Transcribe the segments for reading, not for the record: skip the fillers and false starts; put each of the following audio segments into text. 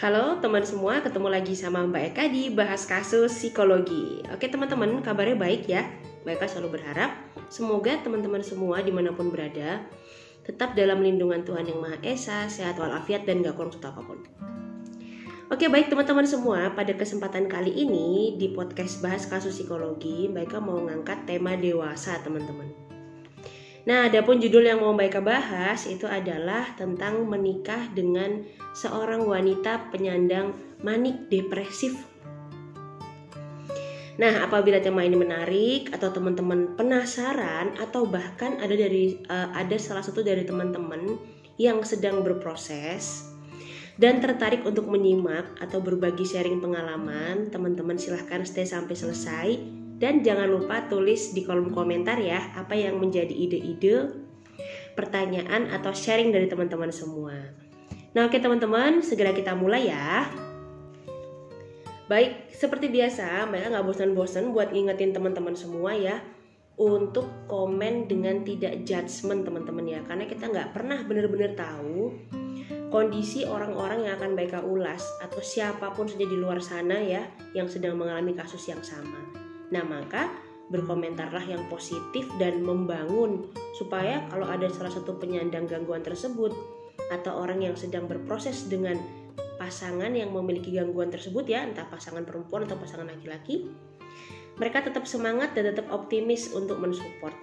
Halo teman semua, ketemu lagi sama Mbak Eka di Bahas Kasus Psikologi. Oke teman-teman, kabarnya baik ya. Mbak Eka selalu berharap semoga teman-teman semua dimanapun berada tetap dalam lindungan Tuhan Yang Maha Esa, sehat walafiat dan gak kurang suatu apapun. Oke baik teman-teman semua, pada kesempatan kali ini di podcast Bahas Kasus Psikologi, Mbak Eka mau ngangkat tema dewasa teman-teman. Nah, adapun judul yang mau Mbak Eka bahas itu adalah tentang menikah dengan seorang wanita penyandang manik depresif. Nah, apabila tema ini menarik atau teman-teman penasaran atau bahkan ada salah satu dari teman-teman yang sedang berproses dan tertarik untuk menyimak atau berbagi sharing pengalaman, teman-teman silahkan stay sampai selesai. Dan jangan lupa tulis di kolom komentar ya apa yang menjadi ide-ide, pertanyaan atau sharing dari teman-teman semua. Nah oke teman-teman, segera kita mulai ya. Baik, seperti biasa Mbak nggak bosan-bosan buat ngingetin teman-teman semua ya untuk komen dengan tidak judgement teman-teman ya. Karena kita nggak pernah benar-benar tahu kondisi orang-orang yang akan Mbak ulas atau siapapun saja di luar sana ya yang sedang mengalami kasus yang sama. Nah maka berkomentarlah yang positif dan membangun supaya kalau ada salah satu penyandang gangguan tersebut atau orang yang sedang berproses dengan pasangan yang memiliki gangguan tersebut ya, entah pasangan perempuan atau pasangan laki-laki, mereka tetap semangat dan tetap optimis untuk mensupport.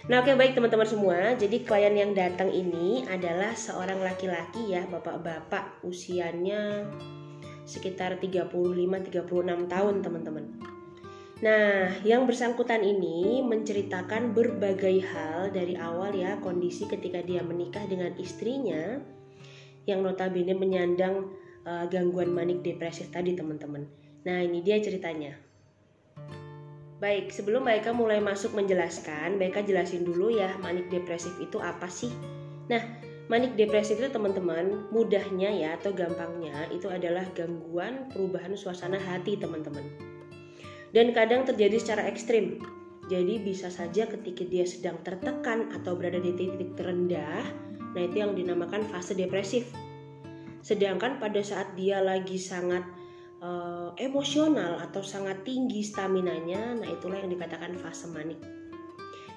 Nah oke baik teman-teman semua, jadi klien yang datang ini adalah seorang laki-laki ya, bapak-bapak usianya sekitar 35-36 tahun teman-teman. Nah, yang bersangkutan ini menceritakan berbagai hal dari awal ya, kondisi ketika dia menikah dengan istrinya yang notabene menyandang gangguan manik depresif tadi teman-teman. Nah, ini dia ceritanya. Baik, sebelum Mbak Eka mulai masuk menjelaskan, Mbak Eka jelasin dulu ya manik depresif itu apa sih? Nah, manik depresif itu teman-teman, mudahnya ya atau gampangnya itu adalah gangguan perubahan suasana hati teman-teman. Dan kadang terjadi secara ekstrim. Jadi bisa saja ketika dia sedang tertekan atau berada di titik terendah, nah itu yang dinamakan fase depresif. Sedangkan pada saat dia lagi sangat emosional atau sangat tinggi staminanya, nah itulah yang dikatakan fase manik.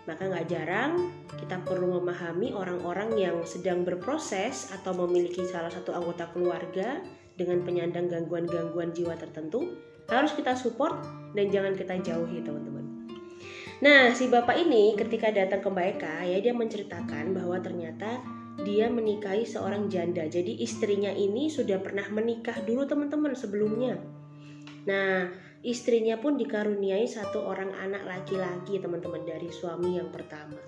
Maka gak jarang kita perlu memahami orang-orang yang sedang berproses atau memiliki salah satu anggota keluarga dengan penyandang gangguan-gangguan jiwa tertentu, harus kita support dan jangan kita jauhi teman-teman. Nah si bapak ini ketika datang ke Mbak Eka ya, dia menceritakan bahwa ternyata dia menikahi seorang janda. Jadi istrinya ini sudah pernah menikah dulu teman-teman sebelumnya. Nah istrinya pun dikaruniai satu orang anak laki-laki teman-teman dari suami yang pertama.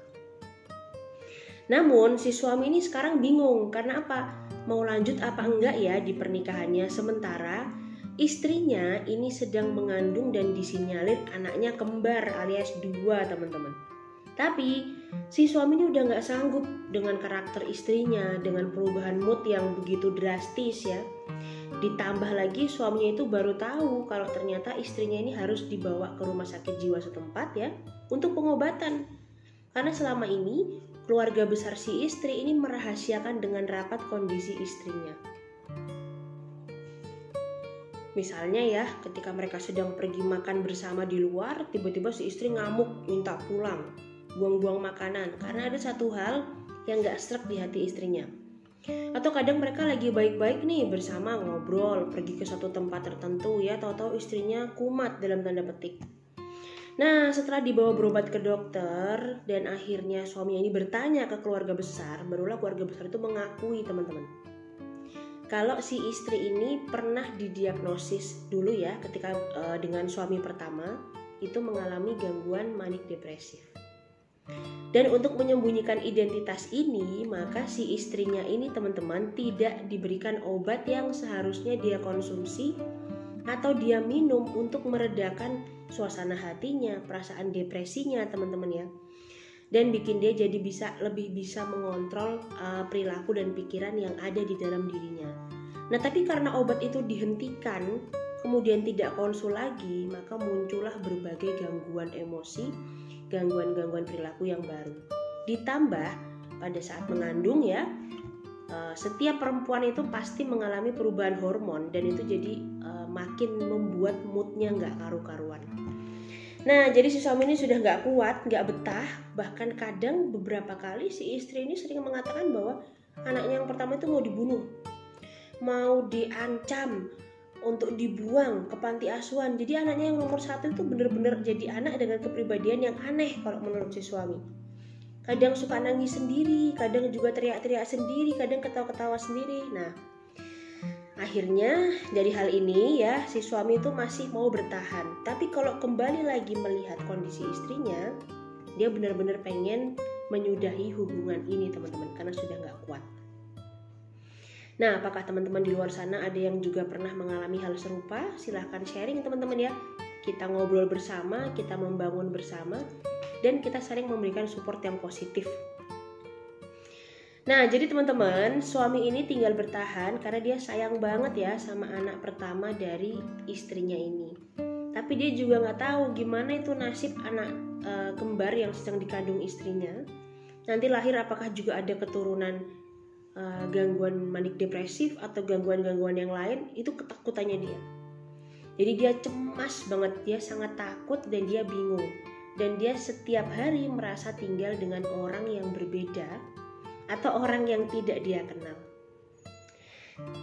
Namun si suami ini sekarang bingung karena apa? Mau lanjut apa enggak ya di pernikahannya, sementara istrinya ini sedang mengandung dan disinyalir anaknya kembar alias 2 teman-teman. Tapi si suami ini udah gak sanggup dengan karakter istrinya, dengan perubahan mood yang begitu drastis ya. Ditambah lagi suaminya itu baru tahu kalau ternyata istrinya ini harus dibawa ke rumah sakit jiwa setempat ya untuk pengobatan. Karena selama ini keluarga besar si istri ini merahasiakan dengan rapat kondisi istrinya. Misalnya ya, ketika mereka sedang pergi makan bersama di luar, tiba-tiba si istri ngamuk, minta pulang, buang-buang makanan, karena ada satu hal yang gak srek di hati istrinya. Atau kadang mereka lagi baik-baik nih bersama ngobrol, pergi ke suatu tempat tertentu ya, tahu-tahu istrinya kumat dalam tanda petik. Nah setelah dibawa berobat ke dokter dan akhirnya suaminya ini bertanya ke keluarga besar, barulah keluarga besar itu mengakui teman-teman kalau si istri ini pernah didiagnosis dulu ya ketika dengan suami pertama itu mengalami gangguan manik depresif. Dan untuk menyembunyikan identitas ini, maka si istrinya ini teman-teman tidak diberikan obat yang seharusnya dia konsumsi atau dia minum untuk meredakan suasana hatinya, perasaan depresinya teman-teman ya. Dan bikin dia jadi lebih bisa mengontrol perilaku dan pikiran yang ada di dalam dirinya. Nah tapi karena obat itu dihentikan, kemudian tidak konsul lagi, maka muncullah berbagai gangguan emosi, gangguan-gangguan perilaku yang baru. Ditambah pada saat mengandung ya, setiap perempuan itu pasti mengalami perubahan hormon, dan itu jadi makin membuat moodnya nggak karu-karuan. Nah, jadi si suami ini sudah nggak kuat, nggak betah, bahkan kadang beberapa kali si istri ini sering mengatakan bahwa anaknya yang pertama itu mau dibunuh, mau diancam untuk dibuang ke panti asuhan. Jadi anaknya yang nomor 1 itu benar-benar jadi anak dengan kepribadian yang aneh kalau menurut si suami. Kadang suka nangis sendiri, kadang juga teriak-teriak sendiri, kadang ketawa-ketawa sendiri. Nah, akhirnya dari hal ini ya si suami itu masih mau bertahan. Tapi kalau kembali lagi melihat kondisi istrinya, dia benar-benar pengen menyudahi hubungan ini teman-teman, karena sudah nggak kuat. Nah, apakah teman-teman di luar sana ada yang juga pernah mengalami hal serupa? Silahkan sharing teman-teman ya. Kita ngobrol bersama, kita membangun bersama, dan kita saling memberikan support yang positif. Nah, jadi teman-teman, suami ini tinggal bertahan karena dia sayang banget ya sama anak pertama dari istrinya ini. Tapi dia juga nggak tahu gimana itu nasib anak kembar yang sedang dikandung istrinya. Nanti lahir apakah juga ada keturunan gangguan manik depresif atau gangguan-gangguan yang lain, itu ketakutannya dia. Jadi dia cemas banget, dia sangat takut dan dia bingung. Dan dia setiap hari merasa tinggal dengan orang yang berbeda atau orang yang tidak dia kenal.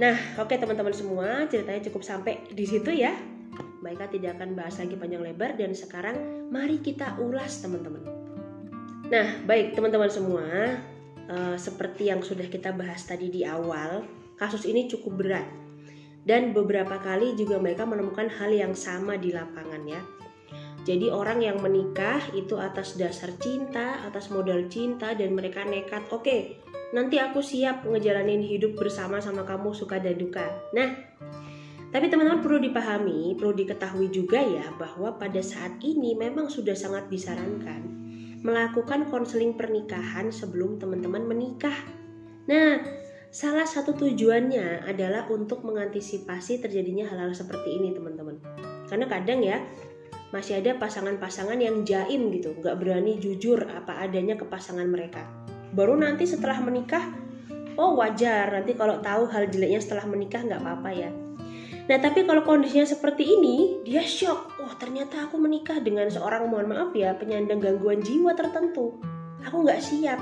Nah, oke teman-teman semua, ceritanya cukup sampai di situ ya. Baiklah, tidak akan bahas lagi panjang lebar, dan sekarang mari kita ulas teman-teman. Nah, baik teman-teman semua, seperti yang sudah kita bahas tadi di awal, kasus ini cukup berat. Dan beberapa kali juga mereka menemukan hal yang sama di lapangan ya. Jadi orang yang menikah itu atas dasar cinta, atas modal cinta, dan mereka nekat, oke, nanti aku siap ngejalanin hidup bersama sama kamu suka dan duka. Nah, tapi teman-teman perlu dipahami, perlu diketahui juga ya, bahwa pada saat ini memang sudah sangat disarankan melakukan konseling pernikahan sebelum teman-teman menikah. Nah, salah satu tujuannya adalah untuk mengantisipasi terjadinya hal-hal seperti ini teman-teman. Karena kadang ya, masih ada pasangan-pasangan yang jaim gitu, gak berani jujur apa adanya ke pasangan mereka. Baru nanti setelah menikah, oh wajar, nanti kalau tahu hal jeleknya setelah menikah gak apa-apa ya. Nah, tapi kalau kondisinya seperti ini, dia shock. Oh, ternyata aku menikah dengan seorang, mohon maaf ya, penyandang gangguan jiwa tertentu. Aku gak siap.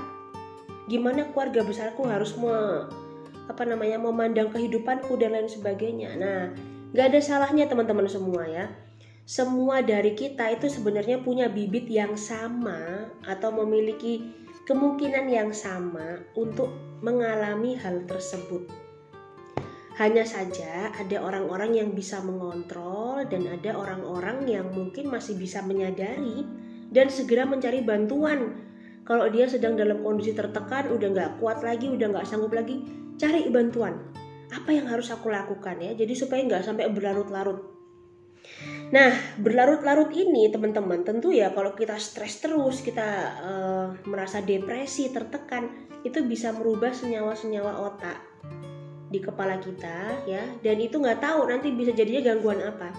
Gimana keluarga besarku harus memandang kehidupanku dan lain sebagainya. Nah, gak ada salahnya teman-teman semua ya. Semua dari kita itu sebenarnya punya bibit yang sama atau memiliki kemungkinan yang sama untuk mengalami hal tersebut. Hanya saja ada orang-orang yang bisa mengontrol dan ada orang-orang yang mungkin masih bisa menyadari dan segera mencari bantuan. Kalau dia sedang dalam kondisi tertekan, udah gak kuat lagi, udah gak sanggup lagi, cari bantuan. Apa yang harus aku lakukan ya? Jadi supaya gak sampai berlarut-larut. Nah, berlarut-larut ini teman-teman, tentu ya kalau kita stres terus, kita merasa depresi, tertekan, itu bisa merubah senyawa-senyawa otak di kepala kita ya, dan itu nggak tahu nanti bisa jadinya gangguan apa.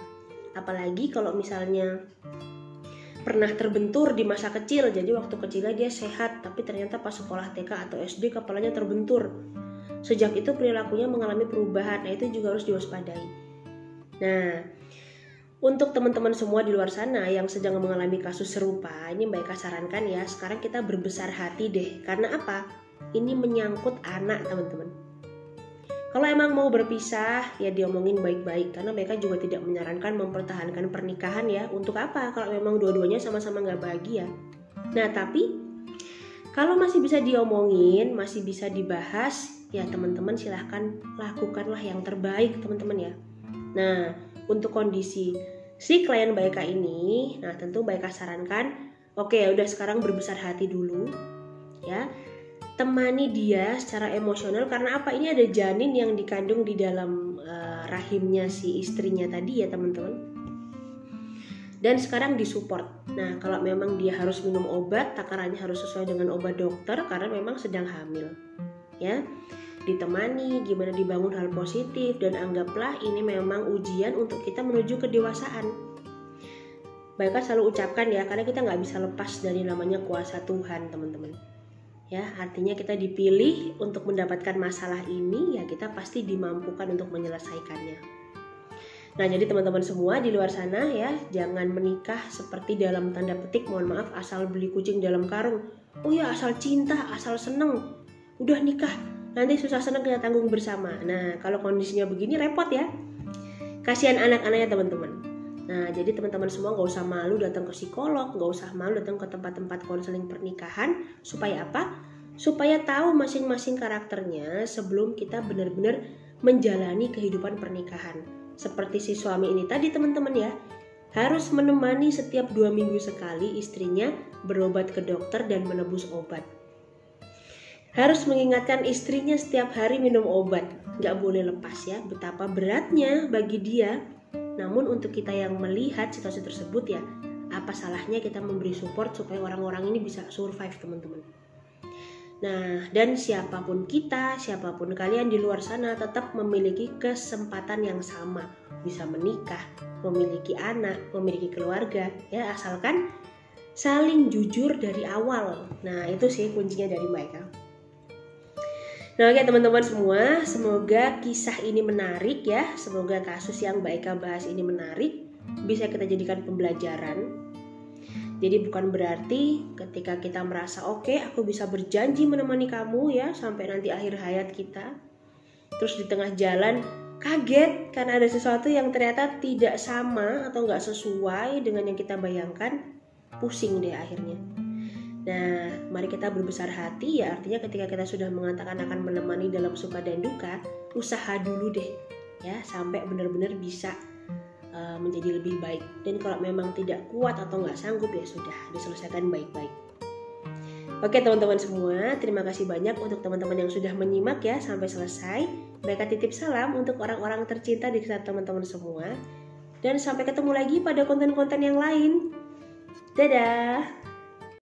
Apalagi kalau misalnya pernah terbentur di masa kecil, jadi waktu kecilnya dia sehat, tapi ternyata pas sekolah TK atau SD kepalanya terbentur. Sejak itu perilakunya mengalami perubahan, nah itu juga harus diwaspadai. Nah, untuk teman-teman semua di luar sana yang sedang mengalami kasus serupa, ini Mbak Eka sarankan ya, sekarang kita berbesar hati deh. Karena apa? Ini menyangkut anak teman-teman. Kalau emang mau berpisah, ya diomongin baik-baik. Karena mereka juga tidak menyarankan mempertahankan pernikahan ya. Untuk apa? Kalau memang dua-duanya sama-sama gak bahagia. Nah, tapi kalau masih bisa diomongin, masih bisa dibahas, ya teman-teman silahkan lakukanlah yang terbaik teman-teman ya. Nah, untuk kondisi si klien Mbak Eka ini, nah tentu Mbak Eka sarankan, oke, udah sekarang berbesar hati dulu ya. Temani dia secara emosional, karena apa? Ini ada janin yang dikandung di dalam rahimnya si istrinya tadi ya teman-teman. Dan sekarang disupport. Nah, kalau memang dia harus minum obat, takarannya harus sesuai dengan obat dokter karena memang sedang hamil. Ya. Ditemani, gimana dibangun hal positif, dan anggaplah ini memang ujian untuk kita menuju kedewasaan. Baiklah, selalu ucapkan ya, karena kita nggak bisa lepas dari namanya kuasa Tuhan teman-teman. Ya, artinya kita dipilih untuk mendapatkan masalah ini, ya kita pasti dimampukan untuk menyelesaikannya. Nah, jadi teman-teman semua di luar sana ya, jangan menikah seperti dalam tanda petik, mohon maaf, asal beli kucing dalam karung. Oh ya, asal cinta, asal seneng, udah nikah, nanti susah seneng kita tanggung bersama. Nah, kalau kondisinya begini repot ya. Kasihan anak-anaknya teman-teman. Nah, jadi teman-teman semua gak usah malu datang ke psikolog, gak usah malu datang ke tempat-tempat konseling pernikahan. Supaya apa? Supaya tahu masing-masing karakternya sebelum kita benar-benar menjalani kehidupan pernikahan. Seperti si suami ini tadi teman-teman ya, harus menemani setiap 2 minggu sekali istrinya berobat ke dokter dan menebus obat. Harus mengingatkan istrinya setiap hari minum obat, gak boleh lepas ya, betapa beratnya bagi dia. Namun untuk kita yang melihat situasi tersebut ya, apa salahnya kita memberi support supaya orang-orang ini bisa survive teman-teman. Nah, dan siapapun kita, siapapun kalian di luar sana tetap memiliki kesempatan yang sama. Bisa menikah, memiliki anak, memiliki keluarga, ya asalkan saling jujur dari awal. Nah, itu sih kuncinya dari Mbak Eka. Nah, oke teman-teman semua, semoga kisah ini menarik ya. Semoga kasus yang Mbak Eka bahas ini menarik, bisa kita jadikan pembelajaran. Jadi bukan berarti ketika kita merasa oke, aku bisa berjanji menemani kamu ya sampai nanti akhir hayat kita, terus di tengah jalan kaget karena ada sesuatu yang ternyata tidak sama atau nggak sesuai dengan yang kita bayangkan, pusing deh akhirnya. Nah, mari kita berbesar hati ya, artinya ketika kita sudah mengatakan akan menemani dalam suka dan duka, usaha dulu deh ya sampai benar-benar bisa menjadi lebih baik. Dan kalau memang tidak kuat atau nggak sanggup ya sudah diselesaikan baik-baik. Oke teman-teman semua, terima kasih banyak untuk teman-teman yang sudah menyimak ya sampai selesai. Mereka titip salam untuk orang-orang tercinta di sekitar teman-teman semua. Dan sampai ketemu lagi pada konten-konten yang lain. Dadah!